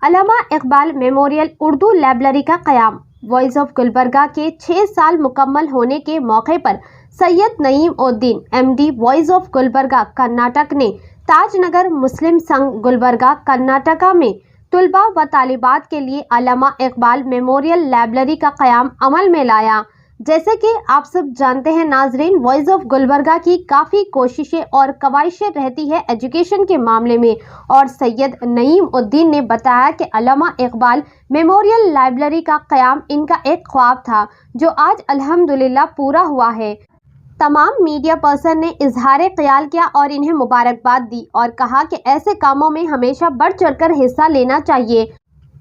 अल्लामा Iqbal memorial Urdu library का क़याम। Voice of Gulbarga के 6 साल मुकम्मल होने के मौके पर Syed Naeem Uddin MD voice of Gulbarga Karnataka ने ताजनगर मुस्लिम संघ गुलबर्गा कर्नाटका में तुलबा व तालिबात के लिए अल्लामा इकबाल मेमोरियल लाइब्रेरी का क़याम अमल में लाया। जैसे कि आप सब जानते हैं नाजरीन, वॉइस ऑफ गुलबर्गा की काफ़ी कोशिशें और कवायशें रहती है एजुकेशन के मामले में, और सैयद नईम उद्दीन ने बताया कि अल्लामा इकबाल मेमोरियल लाइब्रेरी का क़याम इनका एक ख्वाब था जो आज अल्हम्दुलिल्लाह पूरा हुआ है। तमाम मीडिया पर्सन ने इजहार ख्याल किया और इन्हें मुबारकबाद दी और कहा कि ऐसे कामों में हमेशा बढ़ चढ़कर हिस्सा लेना चाहिए।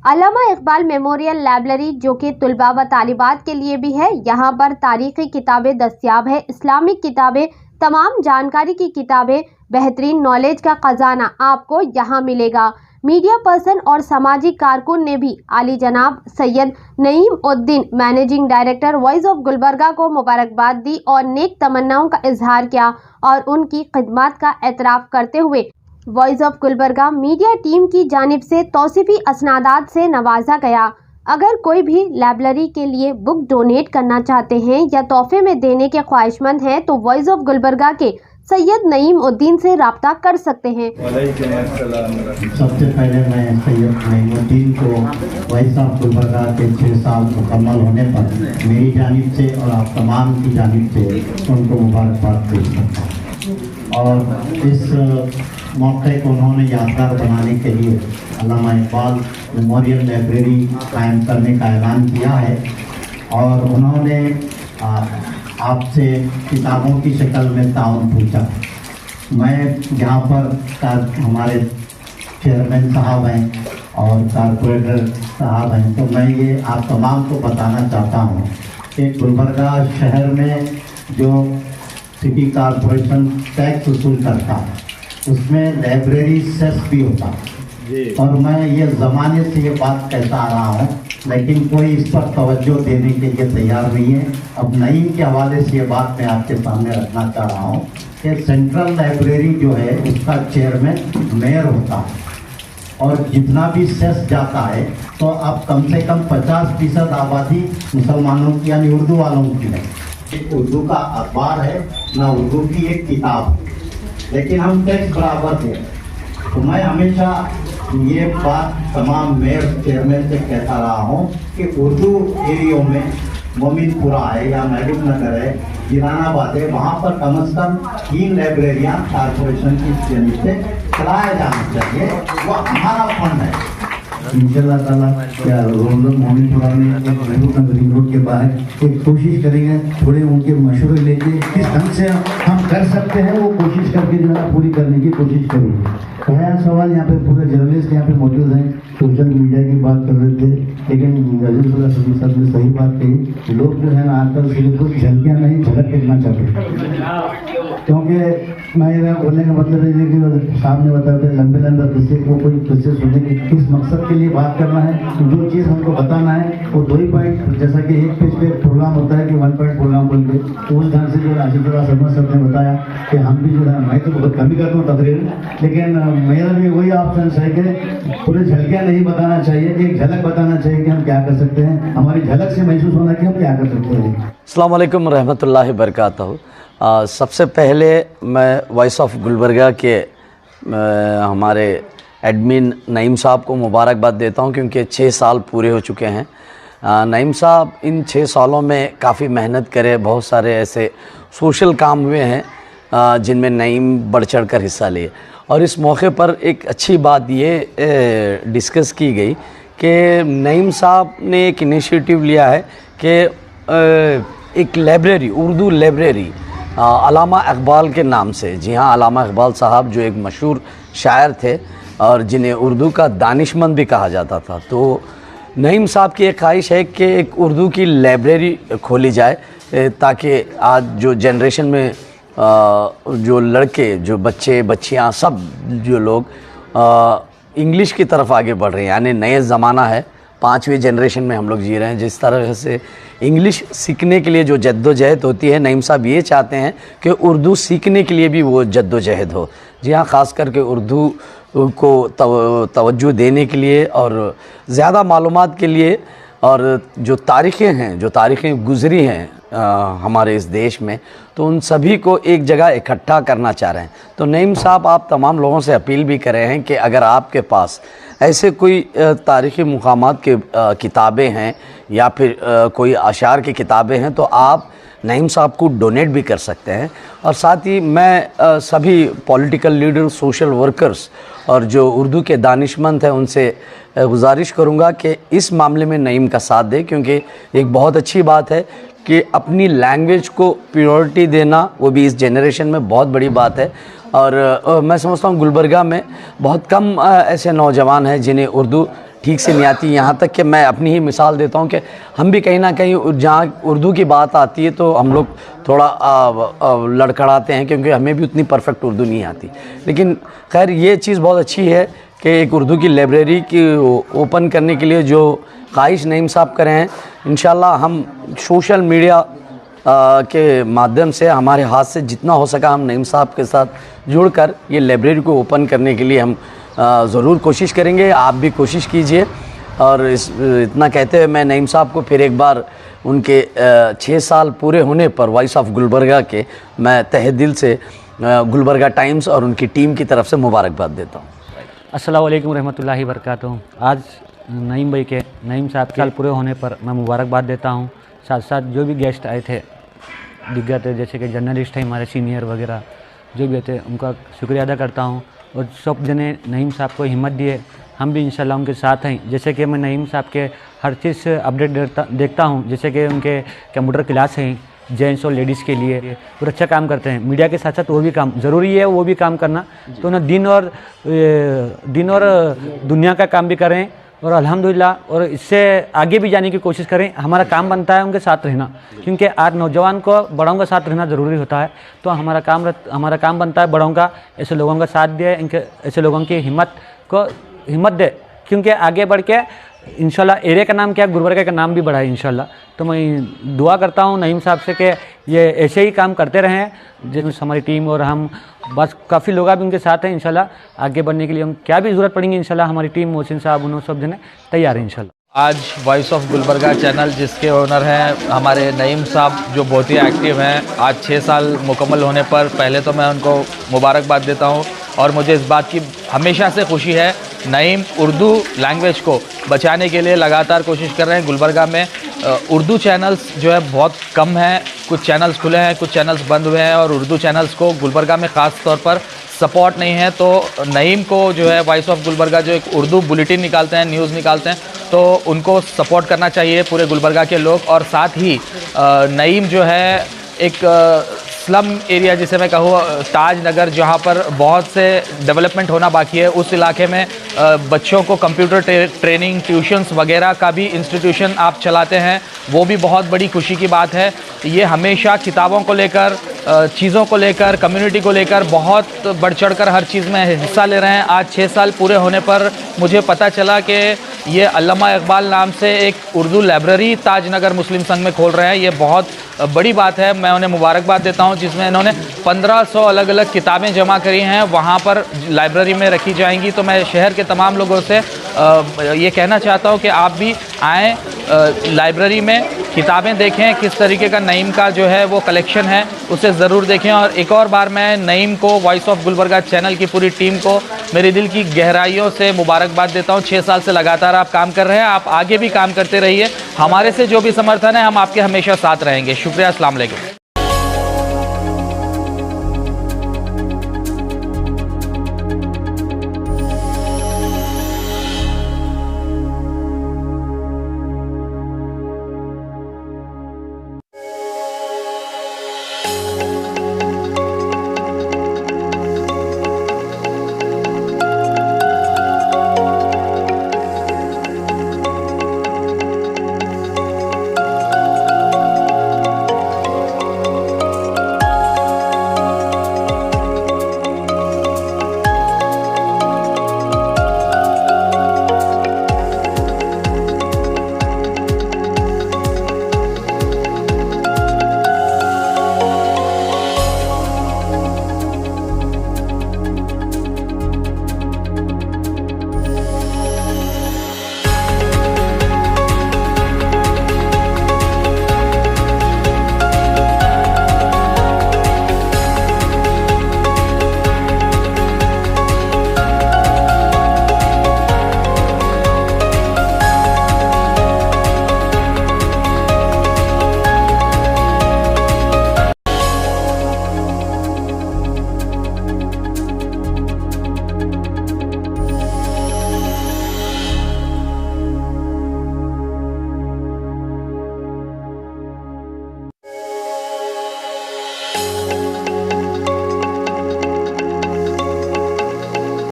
अल्लामा इकबाल मेमोरियल लाइब्रेरी जो कि तुलबा व तालिबात के लिए भी है, यहाँ पर तारीख़ी किताबें दस्तियाब है, इस्लामिक किताबें, तमाम जानकारी की किताबें, बेहतरीन नॉलेज का ख़जाना आपको यहाँ मिलेगा। मीडिया पर्सन और समाजी कारकुन ने भी आली जनाब Syed Naeem Uddin managing director voice of Gulbarga को मुबारकबाद दी और नेक तमन्नाओं का इजहार किया और उनकी खिदमत का एतराफ़ करते हुए voice of Gulbarga media team की जानिब से तौसीफ़ी असनादात से नवाजा गया। अगर कोई भी लाइब्रेरी के लिए बुक डोनेट करना चाहते हैं या तोहफे में देने के ख्वाहिशमंद हैं तो वॉइस ऑफ गुलबर्गा के सैयद नईम उद्दीन से रब्ता कर सकते हैं। सबसे पहले मैं सैयद नईम उद्दीन को वॉइस ऑफ गुलबर्गा के 6 साल मुकम्मल होने पर मेरी जानिब से और आप तमाम की जानिब से उनको मुबारकबाद पेश करता हूँ। और इस मौके को उन्होंने यादगार बनाने के लिए अल्लामा इकबाल मेमोरियल लाइब्रेरी कायम करने का ऐलान किया है और उन्होंने आपसे किताबों की शक्ल में ताउन पूछा। मैं यहाँ पर हमारे चेयरमैन साहब हैं और कारपोरेटर साहब हैं, तो मैं ये आप तमाम को बताना चाहता हूँ कि गुलबर्गा शहर में जो सिटी कारपोरेशन टैक्स वसूल करता है उसमें लाइब्रेरी सेस भी होता है और मैं ये ज़माने से ये बात कहता आ रहा हूँ, लेकिन कोई इस पर तवज्जो देने के लिए तैयार नहीं है। अब नईम के हवाले से ये बात मैं आपके सामने रखना चाह रहा हूँ कि सेंट्रल लाइब्रेरी जो है उसका चेयरमैन मेयर होता है और जितना भी सेस जाता है तो अब कम से कम 50% आबादी मुसलमानों की यानी उर्दू वालों की है। उर्दू का अखबार है ना उर्दू की एक किताब, लेकिन हम टैक्स बराबर थे। तो मैं हमेशा ये बात तमाम मेयर चेयरमैन से कहता रहा हूँ कि उर्दू एरियो में मोमिनपुरा है या महबूब नगर है, जिनानाबाद है, वहाँ पर कम से कम 3 लाइब्रेरियाँ कारपोरेशन की जानिब से चलाया जाना चाहिए। वो हमारा फंड है। इंशाल्लाह ताला क्या मोमिनपुरा में महबूब नगर रिंग रोड के बाहर एक कोशिश करेंगे, थोड़े उनके मशवरे लेके किस ढंग से हम कर सकते हैं वो कोशिश करके जो है पूरी करने की कोशिश करेंगे। नया सवाल यहाँ पे पूरे जर्नलिस्ट यहाँ पे मौजूद हैं, सोशल मीडिया की बात कर रहे थे, लेकिन रजीजुल्लाह सर ने सही बात कही। लोग जो है ना आजकल सिर्फ कुछ झलकियाँ नहीं झलक देखना चाहते, क्योंकि मैं बोलने का मतलब है कि साहब ने बताया था लंबे लंबे किस्से को कोई किस्से सुनने के किस मकसद के लिए बात करना है, जो चीज़ हमको बताना है वो 2 ही पॉइंट, जैसा कि एक पेज पे प्रोग्राम होता है कि 1 पॉइंट प्रोग्राम बोल के, तो उस ढंग से जो रजीजुल्लाह सर ने बताया कि हम भी जो है मैं तो बहुत कमी करता हूँ तकरीर, लेकिन मेरा भी वही ऑप्शन है कि पूरे झलकियाँ नहीं बताना चाहिए, एक झलक बताना चाहिए कि हम क्या कर सकते हैं, हमारी झलक से महसूस होना कि हम क्या कर सकते हैं। अस्सलाम वालेकुम रहमतुल्लाहि बरकातहू। सबसे पहले मैं वॉइस ऑफ गुलबर्गा के हमारे एडमिन नईम साहब को मुबारकबाद देता हूं क्योंकि 6 साल पूरे हो चुके हैं। नईम साहब इन 6 सालों में काफ़ी मेहनत करे, बहुत सारे ऐसे सोशल काम हुए हैं जिनमें नईम बढ़ चढ़ कर हिस्सा लिए, और इस मौके पर एक अच्छी बात ये डिस्कस की गई कि नईम साहब ने एक इनिशिएटिव लिया है कि एक लाइब्रेरी, उर्दू लाइब्रेरी अल्लामा इकबाल के नाम से। जी हाँ, अल्लामा इकबाल साहब जो एक मशहूर शायर थे और जिन्हें उर्दू का दानिशमंद भी कहा जाता था, तो नईम साहब की एक ख्वाहिश है कि एक उर्दू की लाइब्रेरी खोली जाए ताकि आज जो जनरेशन में जो लड़के, जो बच्चे बच्चियाँ, सब जो लोग इंग्लिश की तरफ आगे बढ़ रहे हैं, यानी नए ज़माना है, 5वीं जनरेशन में हम लोग जी रहे हैं, जिस तरह से इंग्लिश सीखने के लिए जो जद्दोजहद होती है, नईम साहब ये चाहते हैं कि उर्दू सीखने के लिए भी वो जद्दोजहद हो। जी हाँ, ख़ास करके उर्दू को तवज्जो देने के लिए और ज़्यादा मालूमात के लिए, और जो तारीख़ें गुज़री हैं हमारे इस देश में, तो उन सभी को एक जगह इकट्ठा करना चाह रहे हैं। तो नईम साहब, आप तमाम लोगों से अपील भी कर रहे हैं कि अगर आपके पास ऐसे कोई तारीख़ी मुक़ामात के किताबें हैं या फिर कोई अशार की किताबें हैं, तो आप नईम साहब को डोनेट भी कर सकते हैं। और साथ ही मैं सभी पॉलिटिकल लीडर, सोशल वर्कर्स और जो उर्दू के दानिशमंद हैं उनसे गुजारिश करूंगा कि इस मामले में नईम का साथ दें, क्योंकि एक बहुत अच्छी बात है कि अपनी लैंग्वेज को प्रायोरिटी देना, वो भी इस जनरेशन में बहुत बड़ी बात है। और मैं समझता हूँ गुलबर्गा में बहुत कम ऐसे नौजवान हैं जिन्हें उर्दू ठीक से नहीं आती। यहाँ तक कि मैं अपनी ही मिसाल देता हूँ कि हम भी कहीं ना कहीं जहाँ उर्दू की बात आती है तो हम लोग थोड़ा लड़खड़ाते हैं, क्योंकि हमें भी उतनी परफेक्ट उर्दू नहीं आती। लेकिन खैर, ये चीज़ बहुत अच्छी है कि एक उर्दू की लाइब्रेरी की ओपन करने के लिए जो ख्वाहिश नईम साहब कर रहे हैं, इंशाल्लाह हम सोशल मीडिया के माध्यम से हमारे हाथ से जितना हो सका हम नईम साहब के साथ जुड़कर ये लाइब्रेरी को ओपन करने के लिए हम ज़रूर कोशिश करेंगे। आप भी कोशिश कीजिए। और इतना कहते हुए मैं नईम साहब को फिर एक बार उनके 6 साल पूरे होने पर वॉइस ऑफ गुलबर्गा के मैं तहे दिल से गुलबर्गा टाइम्स और उनकी टीम की तरफ से मुबारकबाद देता हूँ। अस्सलाम वालेकुम रहमतुल्लाहि वबरकातुहू। आज नईम साहब के साल पूरे होने पर मैं मुबारकबाद देता हूँ। साथ साथ जो भी गेस्ट आए थे, दिग्गज जैसे कि जर्नलिस्ट हैं हमारे सीनियर वगैरह जो भी थे, उनका शुक्रिया अदा करता हूँ। और सब जने नईम साहब को हिम्मत दिए, हम भी इंशाल्लाह उनके साथ हैं। जैसे कि मैं नईम साहब के हर चीज़ अपडेट देखता हूँ, जैसे कि उनके कंप्यूटर क्लास हैं जेंट्स और लेडीज़ के लिए, और अच्छा काम करते हैं। मीडिया के साथ साथ वो भी काम ज़रूरी है, वो भी काम करना, तो उन्हें दिन और दुनिया का काम भी करें और अल्हम्दुलिल्लाह और इससे आगे भी जाने की कोशिश करें। हमारा काम बनता है उनके साथ रहना, क्योंकि आज नौजवान को बड़ों का साथ रहना ज़रूरी होता है। तो हमारा काम बनता है बड़ों का, ऐसे लोगों का साथ दे, इनके ऐसे लोगों की हिम्मत दे, क्योंकि आगे बढ़ के इंशाल्लाह एरिया का नाम क्या, गुलबर्गा का नाम भी बढ़ा है इंशाल्लाह। तो मैं दुआ करता हूँ नईम साहब से कि ये ऐसे ही काम करते रहें, जिसमें हमारी टीम और हम बस काफ़ी लोग भी उनके साथ हैं। इंशाल्लाह आगे बढ़ने के लिए हम क्या भी ज़रूरत पड़ेंगे, इंशाल्लाह हमारी टीम, मोहसिन साहब, उन्होंने सब जने तैयार हैं इंशाल्लाह। आज वॉइस ऑफ गुलबर्गा चैनल जिसके ओनर हैं हमारे नईम साहब, जो बहुत ही एक्टिव हैं, आज 6 साल मुकम्मल होने पर पहले तो मैं उनको मुबारकबाद देता हूं। और मुझे इस बात की हमेशा से खुशी है, नईम उर्दू लैंग्वेज को बचाने के लिए लगातार कोशिश कर रहे हैं। गुलबर्गा में उर्दू चैनल्स जो है बहुत कम हैं, कुछ चैनल्स खुले हैं, कुछ चैनल्स बंद हुए हैं, और उर्दू चैनल्स को गुलबर्गा में ख़ास तौर पर सपोर्ट नहीं है। तो नईम को जो है वॉइस ऑफ गुलबर्गा जो एक उर्दू बुलेटिन निकालते हैं, न्यूज़ निकालते हैं, तो उनको सपोर्ट करना चाहिए पूरे गुलबर्गा के लोग। और साथ ही नईम जो है एक स्लम एरिया जिसे मैं कहूँ, ताज नगर, जहाँ पर बहुत से डेवलपमेंट होना बाकी है, उस इलाके में बच्चों को कंप्यूटर ट्रेनिंग, ट्यूशन्स वगैरह का भी इंस्टीट्यूशन आप चलाते हैं, वो भी बहुत बड़ी खुशी की बात है। ये हमेशा किताबों को लेकर, चीज़ों को लेकर, कम्युनिटी को लेकर बहुत बढ़ चढ़ कर हर चीज़ में हिस्सा ले रहे हैं। आज 6 साल पूरे होने पर मुझे पता चला कि ये अल्लामा इकबाल नाम से एक उर्दू लाइब्रेरी ताजनगर मुस्लिम संघ में खोल रहे हैं। ये बहुत बड़ी बात है, मैं उन्हें मुबारकबाद देता हूं, जिसमें इन्होंने 1500 अलग अलग किताबें जमा करी हैं, वहां पर लाइब्रेरी में रखी जाएंगी। तो मैं शहर के तमाम लोगों से ये कहना चाहता हूं कि आप भी आएँ लाइब्रेरी में, किताबें देखें, किस तरीके का नईम का जो है वो कलेक्शन है उसे ज़रूर देखें। और एक और बार मैं नईम को, वॉइस ऑफ गुलबर्गा चैनल की पूरी टीम को मेरे दिल की गहराइयों से मुबारकबाद देता हूं। 6 साल से लगातार आप काम कर रहे हैं, आप आगे भी काम करते रहिए। हमारे से जो भी समर्थन है हम आपके हमेशा साथ रहेंगे। शुक्रिया, अस्सलाम वालेकुम।